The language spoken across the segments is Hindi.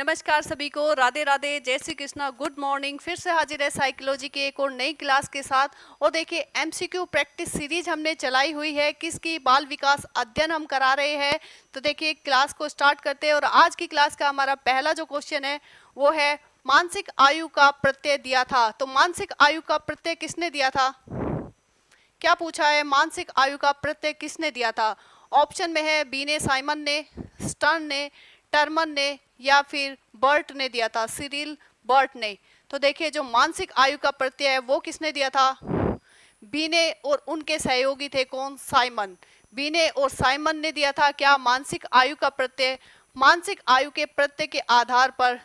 नमस्कार सभी को, राधे राधे, जय श्री कृष्णा, गुड मॉर्निंग। फिर से हाजिर है साइकोलॉजी की एक और नई क्लास के साथ। और देखिए एमसीक्यू प्रैक्टिस सीरीज हमने चलाई हुई है, किसकी? बाल विकास अध्ययन हम करा रहे हैं। तो देखिए क्लास को स्टार्ट करते हैं और आज की क्लास का हमारा पहला जो क्वेश्चन है वो है मानसिक आयु का प्रत्यय दिया था। तो मानसिक आयु का प्रत्यय किसने दिया था? क्या पूछा है? मानसिक आयु का प्रत्यय किसने दिया था? ऑप्शन में है बी ने साइमन ने, स्टर्न ने, टर्मन ने या फिर बर्ट ने दिया था, सिरिल बर्ट ने। तो देखिए जो मानसिक आयु का प्रत्यय है वो किसने दिया था? बी ने और उनके सहयोगी थे कौन? साइमन। बी ने और साइमन ने दिया था क्या? मानसिक आयु का प्रत्यय। मानसिक आयु के प्रत्यय के आधार पर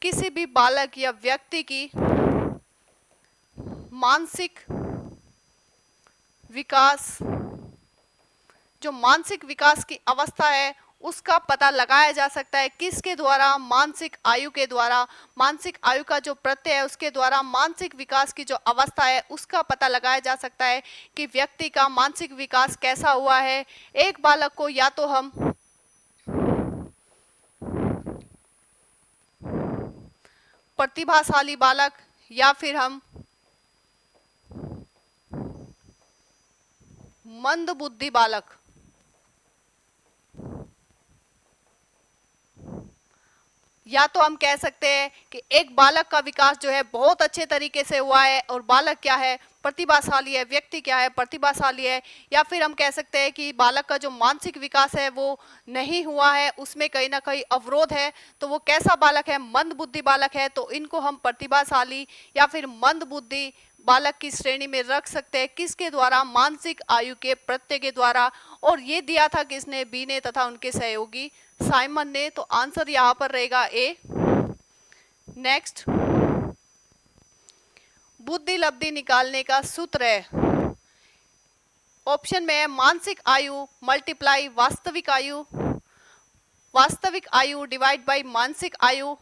किसी भी बालक या व्यक्ति की मानसिक विकास, जो मानसिक विकास की अवस्था है उसका पता लगाया जा सकता है। किसके द्वारा? मानसिक आयु के द्वारा। मानसिक आयु का जो प्रत्यय है उसके द्वारा मानसिक विकास की जो अवस्था है उसका पता लगाया जा सकता है कि व्यक्ति का मानसिक विकास कैसा हुआ है। एक बालक को या तो हम प्रतिभाशाली बालक या फिर हम मंदबुद्धि बालक, या तो हम कह सकते हैं कि एक बालक का विकास जो है बहुत अच्छे तरीके से हुआ है और बालक क्या है? प्रतिभाशाली है। व्यक्ति क्या है? प्रतिभाशाली है। या फिर हम कह सकते हैं कि बालक का जो मानसिक विकास है वो नहीं हुआ है, उसमें कहीं ना कहीं अवरोध है। तो वो कैसा बालक है? मंदबुद्धि बालक है। तो इनको हम प्रतिभाशाली या फिर मंदबुद्धि बालक की श्रेणी में रख सकते हैं। किसके द्वारा? मानसिक आयु के प्रत्यय के द्वारा। और ये दिया था किसने? बी ने तथा उनके सहयोगी साइमन ने। तो आंसर यहां पर रहेगा ए। नेक्स्ट, बुद्धि लब्धि निकालने का सूत्र है। ऑप्शन में है मानसिक आयु मल्टीप्लाई वास्तविक आयु, वास्तविक आयु डिवाइड बाय मानसिक आयु,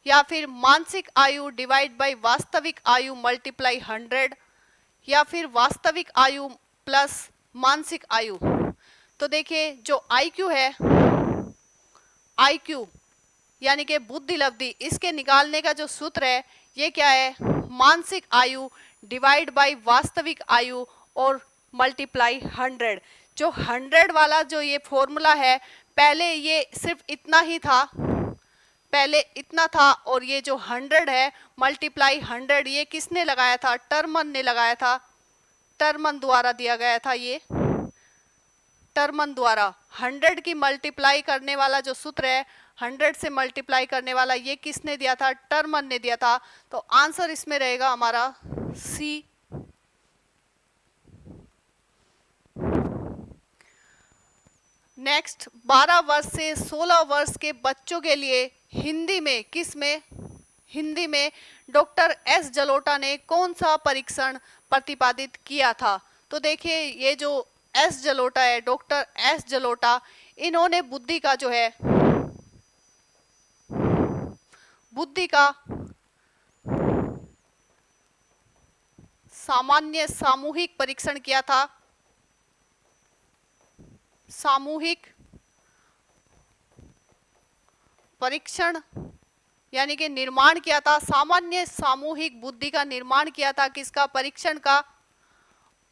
या फिर मानसिक आयु डिवाइड बाय वास्तविक आयु मल्टीप्लाई 100, या फिर वास्तविक आयु प्लस मानसिक आयु। तो देखिए जो आईक्यू है, आईक्यू यानी कि बुद्धि लब्धि, इसके निकालने का जो सूत्र है ये क्या है? मानसिक आयु डिवाइड बाय वास्तविक आयु और मल्टीप्लाई 100। जो 100 वाला जो ये फॉर्मूला है, पहले ये सिर्फ इतना ही था, पहले इतना था। और ये जो 100 है मल्टीप्लाई 100 ये किसने लगाया था? टर्मन ने लगाया था। टर्मन द्वारा दिया गया था ये, टर्मन द्वारा। 100 की मल्टीप्लाई करने वाला जो सूत्र है, 100 से मल्टीप्लाई करने वाला, ये किसने दिया था? टर्मन ने दिया था। तो आंसर इसमें रहेगा हमारा सी। नेक्स्ट, 12 वर्ष से 16 वर्ष के बच्चों के लिए हिंदी में, किस में? हिंदी में डॉक्टर एस जलोटा ने कौन सा परीक्षण प्रतिपादित किया था? तो देखिए ये जो एस जलोटा है, डॉक्टर एस जलोटा, इन्होंने बुद्धि का जो है, बुद्धि का सामान्य सामूहिक परीक्षण किया था। सामूहिक परीक्षण यानी कि निर्माण किया था। सामान्य सामूहिक बुद्धि का निर्माण किया था। किसका? परीक्षण का।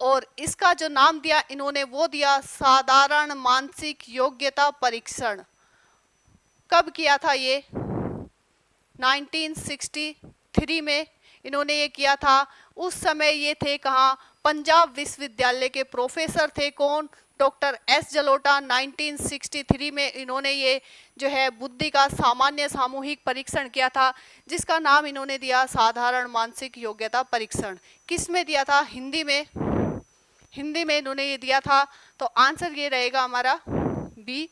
और इसका जो नाम दिया इन्होंने वो दिया साधारण मानसिक योग्यता परीक्षण। कब किया था ये? 1963 में इन्होंने ये किया था। उस समय ये थे कहाँ? पंजाब विश्वविद्यालय के प्रोफेसर थे कौन? Doctor S Jalota. 1963 में इन्होंने ये जो है बुद्धि का सामान्य सामूहिक परीक्षण किया था, जिसका नाम इन्होंने दिया साधारण मानसिक योग्यता परीक्षण। किस में दिया था? हिंदी में। हिंदी में इन्होंने ये दिया था। तो आंसर ये रहेगा हमारा बी।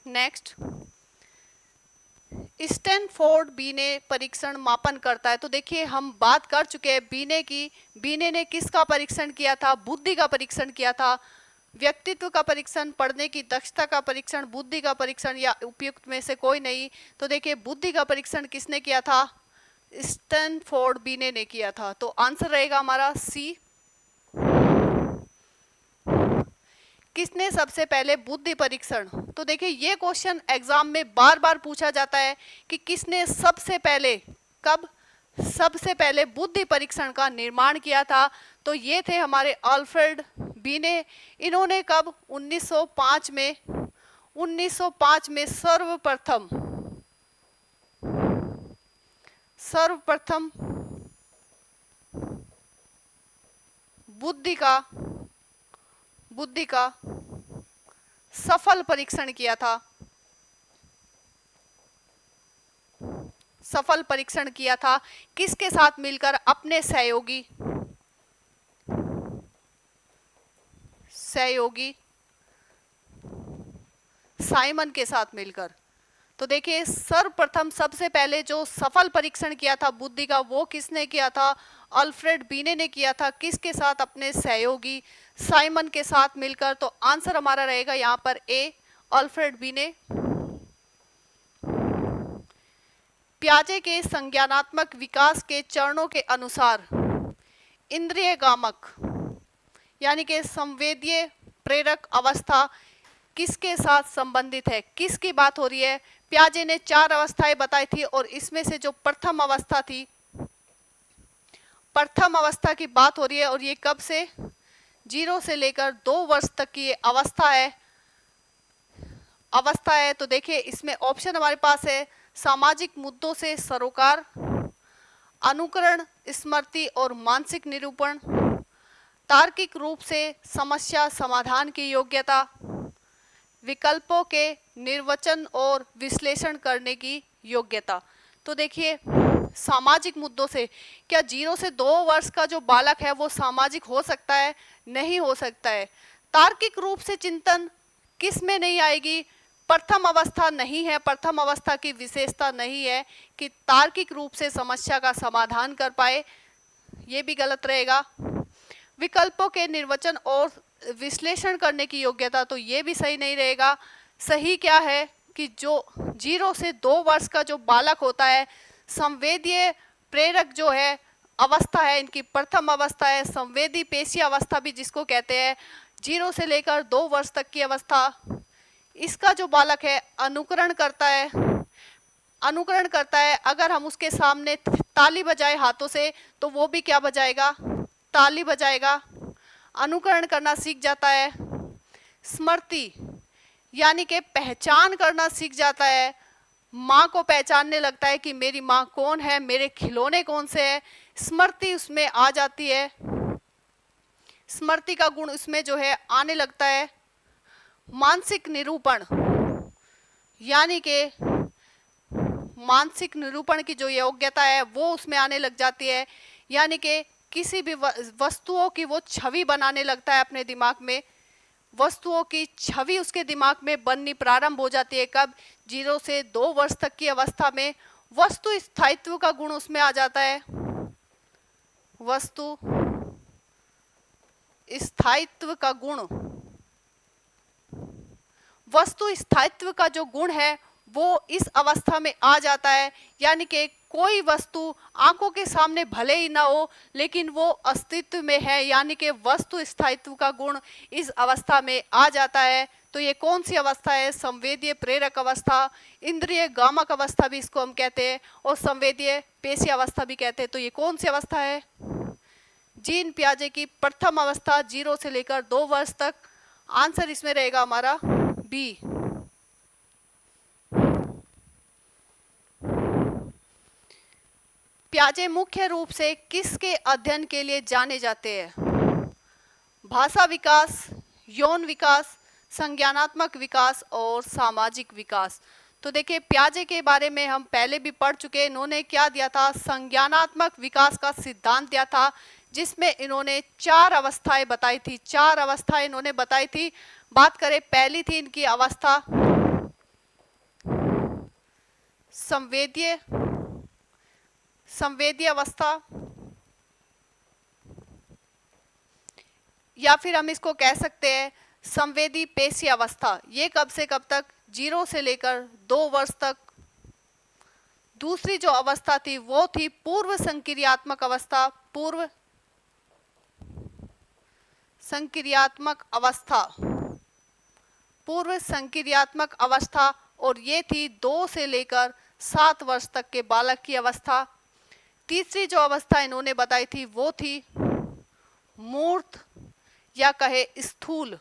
नेक्स्ट, स्टैनफोर्ड बीने परीक्षण मापन करता है। तो देखिए हम बात कर चुके हैं बीने की। बीने ने किसका परीक्षण किया था? बुद्धि का परीक्षण किया था। व्यक्तित्व का परीक्षण, पढ़ने की दक्षता का परीक्षण, बुद्धि का परीक्षण, या उपयुक्त में से कोई नहीं। तो देखिए बुद्धि का परीक्षण किसने किया था? स्टैनफोर्ड बीने ने किया था। तो आंसर रहेगा हमारा सी। किसने सबसे पहले बुद्धि परीक्षण, तो देखिए ये क्वेश्चन एग्जाम में बार बार पूछा जाता है कि किसने सबसे पहले, कब सबसे पहले बुद्धि परीक्षण का निर्माण किया था। तो ये थे हमारे अल्फ्रेड बीने। इन्होंने कब 1905 में 1905 में सर्वप्रथम बुद्धि का सफल परीक्षण किया था। सफल परीक्षण किया था किसके साथ मिलकर, अपने सहयोगी साइमन के साथ मिलकर। तो देखिए सर्वप्रथम सबसे पहले जो सफल परीक्षण किया था बुद्धि का, वो किसने किया था, अल्फ्रेड बीने ने किया था। किसके साथ, अपने सहयोगी साइमन के साथ मिलकर। तो आंसर हमारा रहेगा यहाँ पर ए, अल्फ्रेड बीने। पियाजे के संज्ञानात्मक विकास के चरणों के अनुसार इंद्रिय गामक यानी कि संवेदीय प्रेरक अवस्था किसके साथ संबंधित है, किसकी बात हो रही है। पियाजे ने 4 अवस्थाएं बताई थी और इसमें से जो प्रथम अवस्था थी, प्रथम अवस्था की बात हो रही है। और ये कब से, 0 से लेकर 2 वर्ष तक की ये अवस्था है। तो देखिए इसमें ऑप्शन हमारे पास है, सामाजिक मुद्दों से सरोकार, अनुकरण, स्मृति और मानसिक निरूपण, तार्किक रूप से समस्या समाधान की योग्यता, विकल्पों के निर्वचन और विश्लेषण करने की योग्यता। तो देखिए सामाजिक मुद्दों से, क्या 0 से 2 वर्ष का जो बालक है वो सामाजिक हो सकता है, नहीं हो सकता है। तार्किक रूप से चिंतन किस में नहीं आएगी, प्रथम अवस्था नहीं है। प्रथम अवस्था की विशेषता नहीं है कि तार्किक रूप से समस्या का समाधान कर पाए, ये भी गलत रहेगा। विकल्पों के निर्वचन और विश्लेषण करने की योग्यता, तो ये भी सही नहीं रहेगा। सही क्या है कि जो 0 से 2 वर्ष का जो बालक होता है, संवेदीय प्रेरक जो है अवस्था है, इनकी प्रथम अवस्था है। संवेदी पेशी अवस्था भी जिसको कहते हैं, 0 से लेकर 2 वर्ष तक की अवस्था। इसका जो बालक है अनुकरण करता है। अगर हम उसके सामने ताली बजाए हाथों से, तो वो भी क्या बजाएगा, ताली बजाएगा। अनुकरण करना सीख जाता है। स्मृति यानी कि पहचान करना सीख जाता है। माँ को पहचानने लगता है कि मेरी माँ कौन है, मेरे खिलौने कौन से हैं। स्मृति उसमें आ जाती है, स्मृति का गुण उसमें जो है आने लगता है। मानसिक निरूपण यानी कि मानसिक निरूपण की जो योग्यता है वो उसमें आने लग जाती है। यानी कि किसी भी वस्तुओं की वो छवि बनाने लगता है अपने दिमाग में। वस्तुओं की छवि उसके दिमाग में बननी प्रारंभ हो जाती है। कब, 0 से 2 वर्ष तक की अवस्था में। वस्तु स्थायित्व का गुण उसमें आ जाता है। वस्तु स्थायित्व का गुण, वस्तु स्थायित्व का जो गुण है वो इस अवस्था में आ जाता है। यानी कि कोई वस्तु आंखों के सामने भले ही ना हो, लेकिन वो अस्तित्व में है। यानी कि वस्तु स्थायित्व का गुण इस अवस्था में आ जाता है। तो ये कौन सी अवस्था है, संवेदीय प्रेरक अवस्था, इंद्रिय गामक अवस्था भी इसको हम कहते हैं, और संवेदीय पेशी अवस्था भी कहते हैं। तो ये कौन सी अवस्था है, जीन पियाजे की प्रथम अवस्था, 0 से लेकर 2 वर्ष तक। आंसर इसमें रहेगा हमारा बी। पियाजे मुख्य रूप से किसके अध्ययन के लिए जाने जाते हैं, भाषा विकास, यौन विकास, संज्ञानात्मक विकास और सामाजिक विकास। तो देखिए पियाजे के बारे में हम पहले भी पढ़ चुके। इन्होंने क्या दिया था, संज्ञानात्मक विकास का सिद्धांत दिया था, जिसमें इन्होंने 4 अवस्थाएं बताई थी। 4 अवस्थाएं इन्होंने बताई थी। बात करें, पहली थी इनकी अवस्था संवेदीय अवस्था, या फिर हम इसको कह सकते हैं संवेदी पेशी अवस्था। ये कब से कब तक, 0 से लेकर 2 वर्ष तक। दूसरी जो अवस्था थी वो थी पूर्व संक्रियात्मक अवस्था। पूर्व संक्रियात्मक अवस्था पूर्व संक्रियात्मक अवस्था, और ये थी 2 से लेकर 7 वर्ष तक के बालक की अवस्था। तीसरी जो अवस्था इन्होंने बताई थी वो थी मूर्त या कहे स्थूल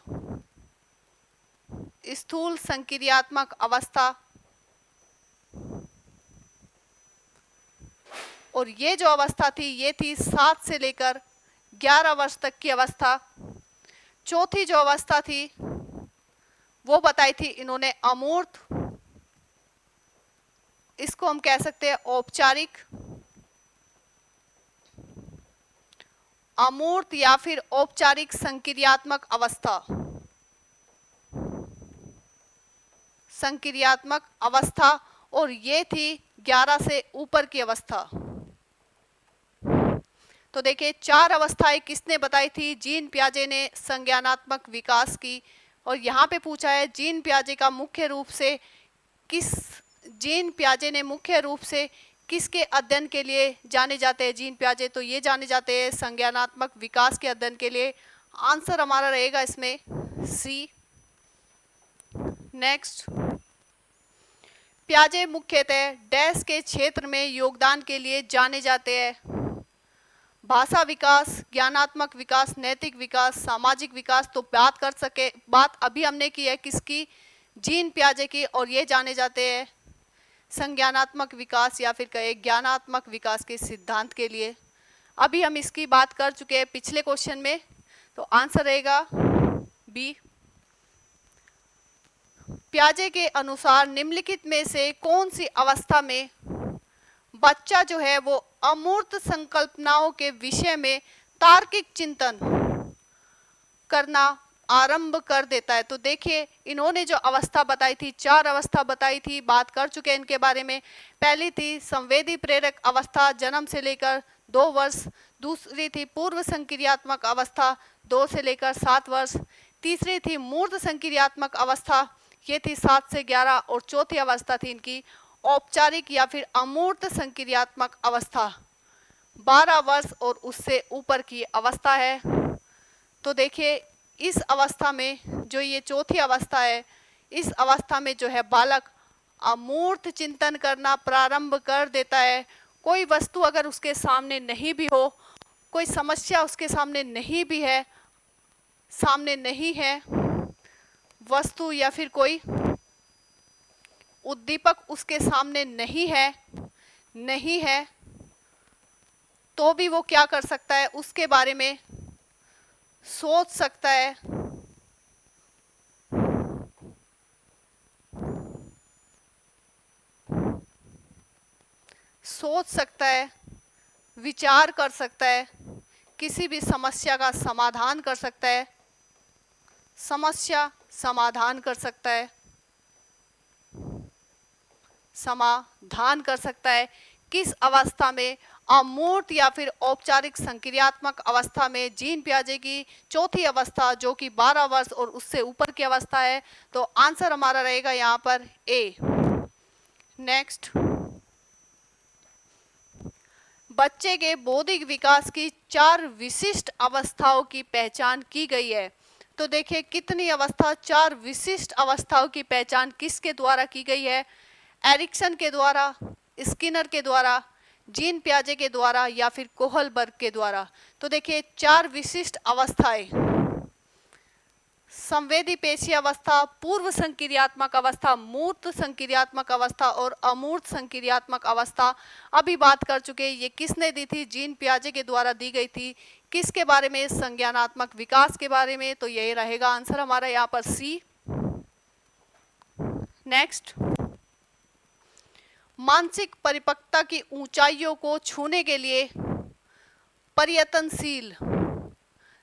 संक्रियात्मक अवस्था, और ये जो अवस्था थी ये थी 7 से लेकर 11 वर्ष तक की अवस्था। चौथी जो अवस्था थी वो बताई थी इन्होंने अमूर्त, इसको हम कह सकते हैं औपचारिक, अमूर्त या फिर औपचारिक संक्रियात्मक अवस्था, और ये थी 11 से ऊपर की अवस्था। तो देखिए 4 अवस्थाएं किसने बताई थी? जीन पियाजे ने संज्ञानात्मक विकास की। और यहाँ पे पूछा है जीन पियाजे ने मुख्य रूप से किसके अध्ययन के लिए जाने जाते हैं जीन पियाजे? तो ये जाने जाते हैं संज्ञानात्मक विकास के अध्ययन के लिए। आंसर हमारा रहेगा इसमें सी। नेक्स्ट, पियाजे मुख्यतः डैश के क्षेत्र में योगदान के लिए जाने जाते हैं? भाषा विकास, ज्ञानात्मक विकास, नैतिक विकास, सामाजिक विकास। तो बात अभी हमने की है किसकी? जीन पियाजे की, और ये जाने जाते हैं संज्ञानात्मक विकास या फिर कहे ज्ञानात्मक विकास के सिद्धांत के लिए। अभी हम इसकी बात कर चुके हैं पिछले क्वेश्चन में, तो आंसर रहेगा बी। पियाजे के अनुसार निम्नलिखित में से कौन सी अवस्था में बच्चा जो है वो अमूर्त संकल्पनाओं के विषय में तार्किक चिंतन करना आरंभ कर देता है? तो देखिए इन्होंने जो अवस्था बताई थी, 4 अवस्था बताई थी, बात कर चुके हैं इनके बारे में। पहली थी संवेदी प्रेरक अवस्था, जन्म से लेकर 2 वर्ष। दूसरी थी पूर्व संक्रियात्मक अवस्था, 2 से लेकर 7 वर्ष। तीसरी थी मूर्त संक्रियात्मक अवस्था, ये थी 7 से 11। और चौथी अवस्था थी इनकी औपचारिक या फिर अमूर्त संक्रियात्मक अवस्था, 12 वर्ष और उससे ऊपर की अवस्था है। तो देखिए इस अवस्था में जो ये चौथी अवस्था है, इस अवस्था में जो है बालक अमूर्त चिंतन करना प्रारंभ कर देता है। कोई वस्तु अगर उसके सामने नहीं भी हो, कोई समस्या उसके सामने नहीं भी है, सामने नहीं है वस्तु या फिर कोई उद्दीपक उसके सामने नहीं है, तो भी वो क्या कर सकता है? उसके बारे में सोच सकता है, विचार कर सकता है, किसी भी समस्या का समाधान कर सकता है, समाधान कर सकता है। किस अवस्था में? अमूर्त या फिर औपचारिक संक्रियात्मक अवस्था में। जीन पियाजे की चौथी अवस्था जो कि 12 वर्ष और उससे ऊपर की अवस्था है। तो आंसर हमारा रहेगा यहाँ पर ए। नेक्स्ट, बच्चे के बौद्धिक विकास की 4 विशिष्ट अवस्थाओं की पहचान की गई है। तो देखिए कितनी अवस्था, 4 विशिष्ट अवस्थाओं की पहचान किसके द्वारा की गई है? एरिक्सन के द्वारा, स्किनर के द्वारा, जीन पियाजे के द्वारा या फिर कोहलबर्ग के द्वारा। तो देखिए 4 विशिष्ट अवस्थाएं, संवेदी पेशी अवस्था, पूर्व संक्रियात्मक अवस्था, मूर्त संक्रियात्मक अवस्था और अमूर्त संक्रियात्मक अवस्था। अभी बात कर चुके हैं, ये किसने दी थी? जीन पियाजे के द्वारा दी गई थी। किसके बारे में? संज्ञानात्मक विकास के बारे में। तो यही रहेगा आंसर हमारा यहाँ पर सी। नेक्स्ट, मानसिक परिपक्वता की ऊंचाइयों को छूने के लिए प्रयत्नशील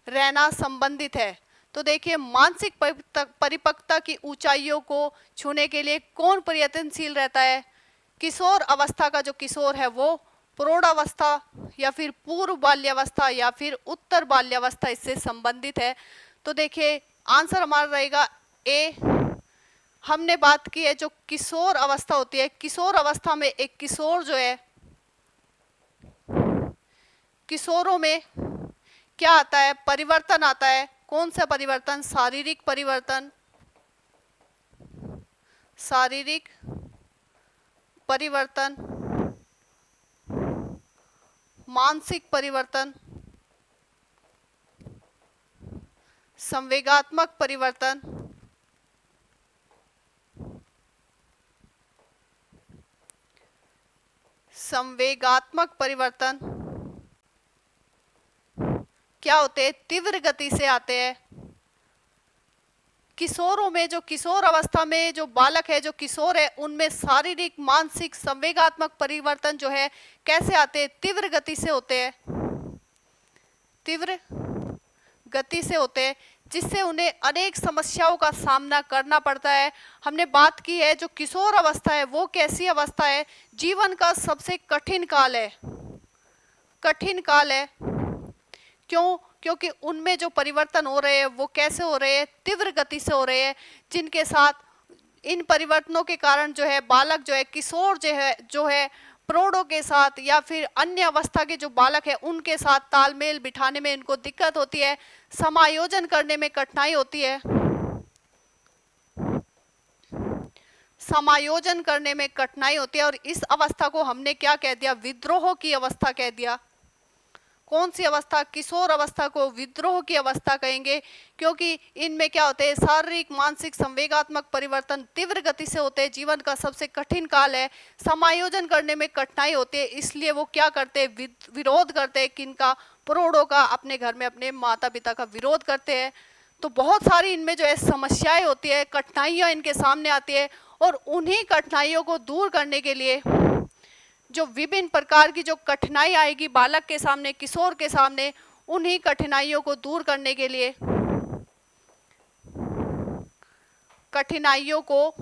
रहना संबंधित है। तो देखिए मानसिक परिपक्वता की ऊंचाइयों को छूने के लिए कौन प्रयत्नशील रहता है? किशोर अवस्था का जो किशोर है वो प्रौढ़ावस्था या फिर पूर्व बाल्यावस्था या फिर उत्तर बाल्यावस्था इससे संबंधित है। तो देखिए आंसर हमारा रहेगा ए। हमने बात की है जो किशोर अवस्था होती है, किशोर अवस्था में एक किशोर जो है, किशोरों में क्या आता है? परिवर्तन आता है। कौन सा परिवर्तन? शारीरिक परिवर्तन, शारीरिक परिवर्तन, मानसिक परिवर्तन, संवेगात्मक परिवर्तन, संवेगात्मक परिवर्तन क्या होते हैं? तीव्र गति से आते हैं। किशोरों में, जो किशोर अवस्था में जो बालक है, जो किशोर है, उनमें शारीरिक, मानसिक, संवेगात्मक परिवर्तन जो है कैसे आते हैं? तीव्र गति से होते हैं। तीव्र गति से होते हैं, जिससे उन्हें अनेक समस्याओं का सामना करना पड़ता है। हमने बात की है जो किशोर अवस्था है वो कैसी अवस्था है? जीवन का सबसे कठिन काल है। कठिन काल है क्यों? क्योंकि उनमें जो परिवर्तन हो रहे हैं वो कैसे हो रहे हैं? तीव्र गति से हो रहे हैं, जिनके साथ इन परिवर्तनों के कारण जो है बालक जो है, किशोर जो है प्रौढ़ों के साथ या फिर अन्य अवस्था के जो बालक है उनके साथ तालमेल बिठाने में इनको दिक्कत होती है, समायोजन करने में कठिनाई होती है। समायोजन करने में कठिनाई होती है। और इस अवस्था को हमने क्या कह दिया? विद्रोह की अवस्था कह दिया। कौन सी अवस्था? किशोर अवस्था को विद्रोह की अवस्था कहेंगे, क्योंकि इनमें क्या होते हैं? शारीरिक, मानसिक, संवेगात्मक परिवर्तन तीव्र गति से होते हैं। जीवन का सबसे कठिन काल है, समायोजन करने में कठिनाई होती है, इसलिए वो क्या करते हैं? विरोध करते हैं। किनका? प्रौढ़ों का, अपने घर में अपने माता पिता का विरोध करते हैं। तो बहुत सारी इनमें जो है समस्याएं होती है, कठिनाइयां इनके सामने आती है, और उन्हीं कठिनाइयों को दूर करने के लिए जो विभिन्न प्रकार की जो कठिनाई आएगी बालक के सामने, किशोर के सामने, उन्हीं कठिनाइयों को दूर करने के लिए, कठिनाइयों को,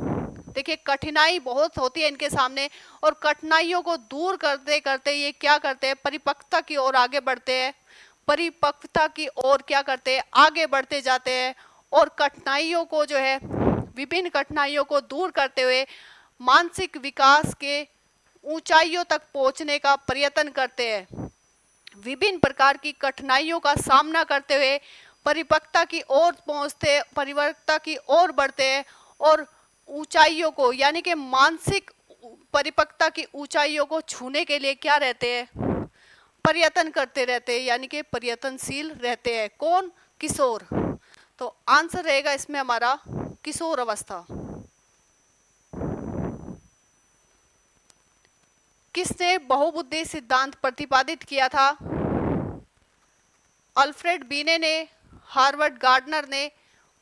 देखिए कठिनाई बहुत होती है इनके सामने, और कठिनाइयों को दूर करते करते ये क्या करते हैं? परिपक्वता की ओर आगे बढ़ते हैं। परिपक्वता की ओर क्या करते हैं? आगे बढ़ते जाते हैं, और कठिनाइयों को जो है, विभिन्न कठिनाइयों को दूर करते हुए मानसिक विकास के ऊंचाइयों तक पहुंचने का प्रयत्न करते हैं। विभिन्न प्रकार की कठिनाइयों का सामना करते हुए परिपक्वता की ओर पहुंचते, परिपक्वता की ओर बढ़ते हैं, और ऊंचाइयों को, यानी कि मानसिक परिपक्वता की ऊंचाइयों को छूने के लिए क्या रहते हैं? प्रयत्न करते रहते हैं, यानी कि प्रयत्नशील रहते हैं। कौन? किशोर। तो आंसर रहेगा इसमें हमारा किशोर अवस्था। किसने बहुबुद्धि सिद्धांत प्रतिपादित किया था? अल्फ्रेड बीने ने, हार्वर्ड गार्डनर ने,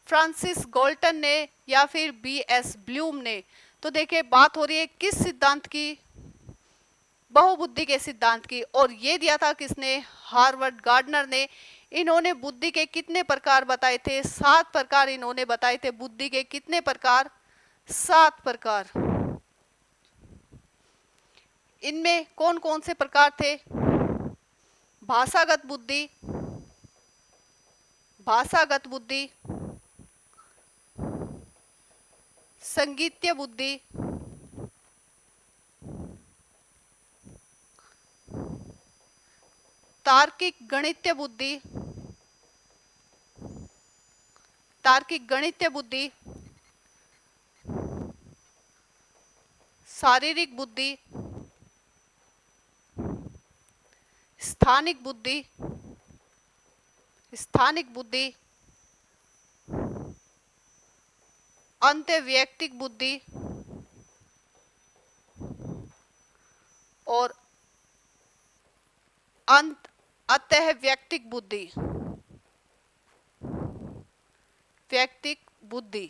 फ्रांसिस गाल्टन ने, या फिर बीएस ब्लूम ने? तो देखिए बात हो रही है किस सिद्धांत की? बहुबुद्धि के सिद्धांत की। और ये दिया था किसने? हार्वर्ड गार्डनर ने। इन्होंने बुद्धि के कितने प्रकार बताए थे? 7 प्रकार इन्होंने बताए थे। बुद्धि के कितने प्रकार? 7 प्रकार। इनमें कौन कौन से प्रकार थे? भाषागत बुद्धि, भाषागत बुद्धि, संगीतीय बुद्धि, तार्किक गणितीय बुद्धि, तार्किक गणितीय बुद्धि, शारीरिक बुद्धि, स्थानिक बुद्धि, स्थानिक बुद्धि, अंतःवैयक्तिक बुद्धि, और अतःवैयक्तिक बुद्धि। वैयक्तिक बुद्धि।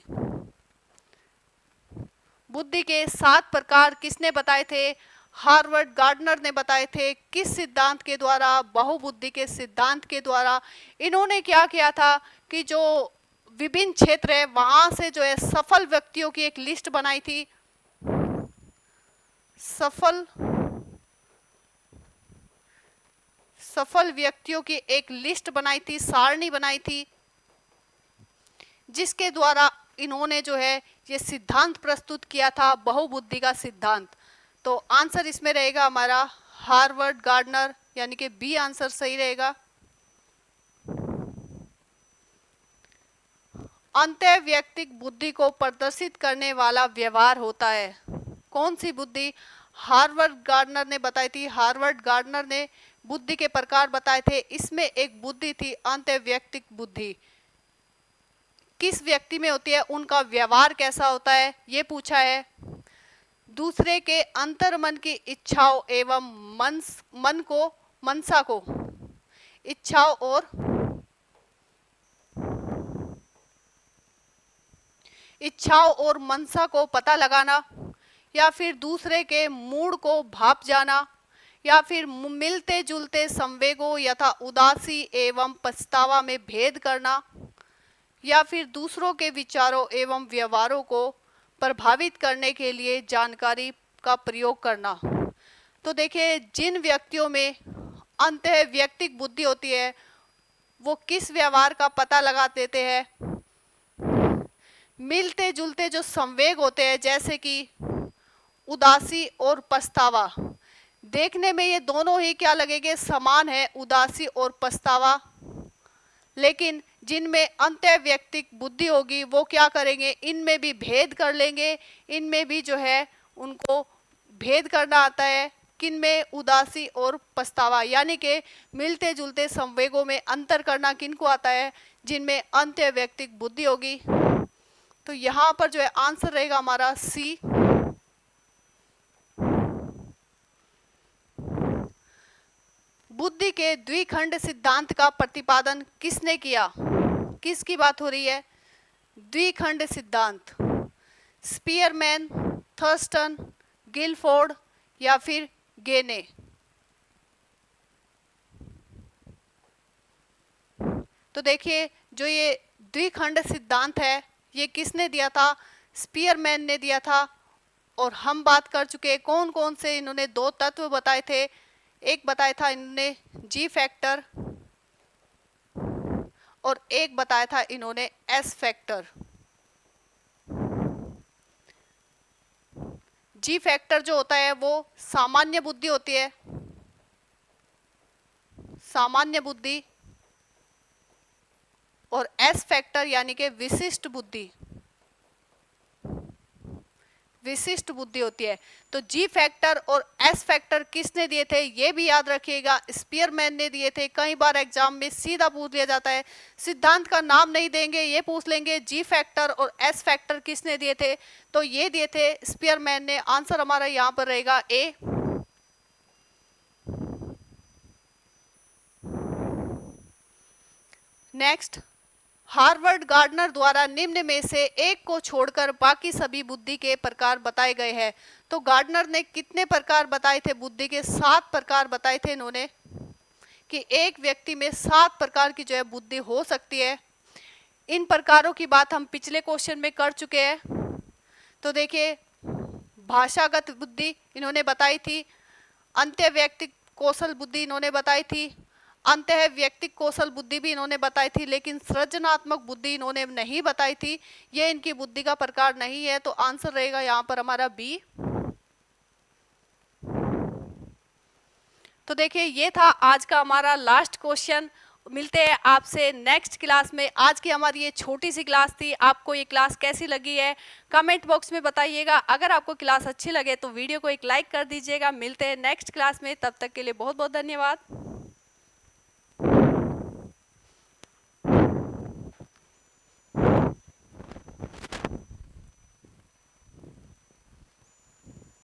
बुद्धि के 7 प्रकार किसने बताए थे? हार्वर्ड गार्डनर ने बताए थे। किस सिद्धांत के द्वारा? बहुबुद्धि के सिद्धांत के द्वारा। इन्होंने क्या किया था कि जो विभिन्न क्षेत्र है वहां से जो है सफल व्यक्तियों की एक लिस्ट बनाई थी। सफल व्यक्तियों की एक लिस्ट बनाई थी, सारणी बनाई थी, जिसके द्वारा इन्होंने जो है ये सिद्धांत प्रस्तुत किया था, बहुबुद्धि का सिद्धांत। तो आंसर इसमें रहेगा हमारा हार्वर्ड गार्डनर, यानी कि बी आंसर सही रहेगा। अंतःवैयक्तिक बुद्धि को प्रदर्शित करने वाला व्यवहार होता है। कौन सी बुद्धि? हार्वर्ड गार्डनर ने बताई थी। हार्वर्ड गार्डनर ने बुद्धि के प्रकार बताए थे, इसमें एक बुद्धि थी अंतःवैयक्तिक बुद्धि। किस व्यक्ति में होती है, उनका व्यवहार कैसा होता है, ये पूछा है। दूसरे के अंतर्मन की इच्छाओं एवं मनसा को इच्छाओं और मनसा को पता लगाना, या फिर दूसरे के मूड को भाप जाना, या फिर मिलते जुलते संवेगों यथा उदासी एवं पछतावा में भेद करना, या फिर दूसरों के विचारों एवं व्यवहारों को प्रभावित करने के लिए जानकारी का प्रयोग करना। तो देखिए, जिन व्यक्तियों में अंतःवैयक्तिक बुद्धि होती है वो किस व्यवहार का पता लगा देते हैं? मिलते जुलते जो संवेग होते हैं, जैसे कि उदासी और पछतावा। देखने में ये दोनों ही क्या लगेंगे? समान है, उदासी और पछतावा। लेकिन जिनमें अंतःवैयक्तिक बुद्धि होगी वो क्या करेंगे? इनमें भी भेद कर लेंगे। इनमें भी जो है उनको भेद करना आता है। किनमें? उदासी और पछतावा। यानी कि मिलते जुलते संवेगों में अंतर करना किनको आता है? जिनमें अंतःवैयक्तिक बुद्धि होगी। तो यहाँ पर जो है आंसर रहेगा हमारा सी। बुद्धि के द्विखंड सिद्धांत का प्रतिपादन किसने किया? किसकी बात हो रही है? द्विखंड सिद्धांत। स्पीयरमैन, थर्स्टन, गिलफोर्ड या फिर गेने। तो देखिए, जो ये द्विखंड सिद्धांत है ये किसने दिया था? स्पीयरमैन ने दिया था। और हम बात कर चुके हैं कौन कौन से इन्होंने दो तत्व बताए थे। एक बताया था इन्होंने जी फैक्टर और एक बताया था इन्होंने एस फैक्टर। जी फैक्टर जो होता है वो सामान्य बुद्धि होती है, सामान्य बुद्धि। और एस फैक्टर यानी कि विशिष्ट बुद्धि, विशिष्ट बुद्धि होती है। तो जी फैक्टर और एस फैक्टर किसने दिए थे? ये भी याद रखिएगा, स्पीयरमैन ने दिए थे। कई बार एग्जाम में सीधा पूछ लिया जाता है, सिद्धांत का नाम नहीं देंगे, ये पूछ लेंगे जी फैक्टर और एस फैक्टर किसने दिए थे। तो ये दिए थे स्पीयरमैन ने। आंसर हमारा यहाँ पर रहेगा ए। नेक्स्ट, हार्वर्ड गार्डनर द्वारा निम्न में से एक को छोड़कर बाकी सभी बुद्धि के प्रकार बताए गए हैं। तो गार्डनर ने कितने प्रकार बताए थे? बुद्धि के 7 प्रकार बताए थे इन्होंने, कि एक व्यक्ति में 7 प्रकार की जो है बुद्धि हो सकती है। इन प्रकारों की बात हम पिछले क्वेश्चन में कर चुके हैं। तो देखिए, भाषागत बुद्धि इन्होंने बताई थी, अंतःवैयक्तिक कौशल बुद्धि इन्होंने बताई थी, अंतःवैयक्तिक कौशल बुद्धि भी इन्होंने बताई थी, लेकिन सृजनात्मक बुद्धि इन्होंने नहीं बताई थी। ये इनकी बुद्धि का प्रकार नहीं है। तो आंसर रहेगा यहाँ पर हमारा बी। तो देखिए, ये था आज का हमारा लास्ट क्वेश्चन। मिलते हैं आपसे नेक्स्ट क्लास में। आज की हमारी ये छोटी सी क्लास थी। आपको ये क्लास कैसी लगी है कमेंट बॉक्स में बताइएगा। अगर आपको क्लास अच्छी लगे तो वीडियो को एक लाइक कर दीजिएगा। मिलते हैं नेक्स्ट क्लास में, तब तक के लिए बहुत बहुत धन्यवाद।